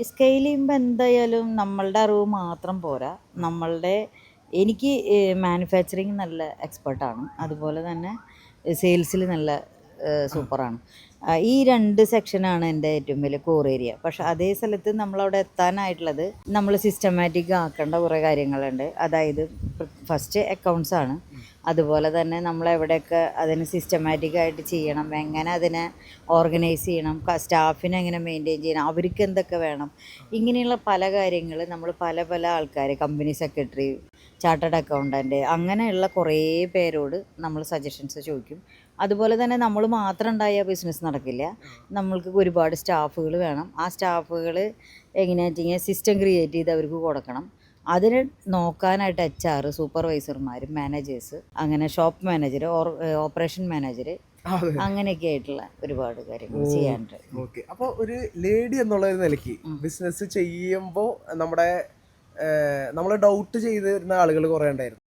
Scale ചെയ്യുമ്പോൾ എന്തായാലും നമ്മളുടെ അറിവ് മാത്രം പോരാ. എനിക്ക് മാനുഫാക്ചറിങ് നല്ല എക്സ്പെർട്ടാണ്, അതുപോലെ തന്നെ സെയിൽസിൽ നല്ല സൂപ്പറാണ്. ഈ 2 സെക്ഷനാണ് എൻ്റെ ഏറ്റവും വലിയ കോർ ഏരിയ. പക്ഷെ അതേ സ്ഥലത്ത് നമ്മളവിടെ എത്താനായിട്ടുള്ളത് നമ്മൾ സിസ്റ്റമാറ്റിക് ആക്കേണ്ട കുറേ കാര്യങ്ങളുണ്ട്. അതായത് ഫസ്റ്റ് അക്കൗണ്ട്സ് ആണ്. അതുപോലെ തന്നെ നമ്മളെവിടെയൊക്കെ അതിന് സിസ്റ്റമാറ്റിക്കായിട്ട് ചെയ്യണം, എങ്ങനെ അതിനെ ഓർഗനൈസ് ചെയ്യണം, സ്റ്റാഫിനെ എങ്ങനെ മെയിൻറ്റെയിൻ ചെയ്യണം, അവർക്ക് എന്തൊക്കെ വേണം, ഇങ്ങനെയുള്ള പല കാര്യങ്ങൾ നമ്മൾ പല ആൾക്കാർ, കമ്പനി സെക്രട്ടറി, ചാർട്ടേഡ് അക്കൗണ്ടൻറ്റ്, അങ്ങനെയുള്ള കുറേ പേരോട് നമ്മൾ സജഷൻസ് ചോദിക്കും. അതുപോലെ തന്നെ നമ്മൾ മാത്രം ഉണ്ടായാൽ ബിസിനസ് നടക്കില്ല. നമ്മൾക്ക് ഒരുപാട് സ്റ്റാഫുകൾ വേണം. ആ സ്റ്റാഫുകൾ എങ്ങനെയാണെന്ന് വെച്ച് കഴിഞ്ഞാൽ സിസ്റ്റം ക്രിയേറ്റ് ചെയ്ത് അവർക്ക് കൊടുക്കണം. അതിന് നോക്കാനായിട്ട് HR, സൂപ്പർവൈസർമാർ, മാനേജേഴ്സ്, അങ്ങനെ ഷോപ്പ് മാനേജർ, ഓപ്പറേഷൻ മാനേജർ, അങ്ങനെയൊക്കെ ആയിട്ടുള്ള ഒരുപാട് കാര്യങ്ങൾ ചെയ്യാനുണ്ട്. ഓക്കെ. അപ്പോൾ ഒരു ലേഡി എന്നുള്ള ഒരു നിലയ്ക്ക് ബിസിനസ് ചെയ്യുമ്പോൾ നമ്മൾ ഡൗട്ട് ചെയ്തിരുന്ന ആളുകൾ കുറേ ഉണ്ടായിരുന്നു.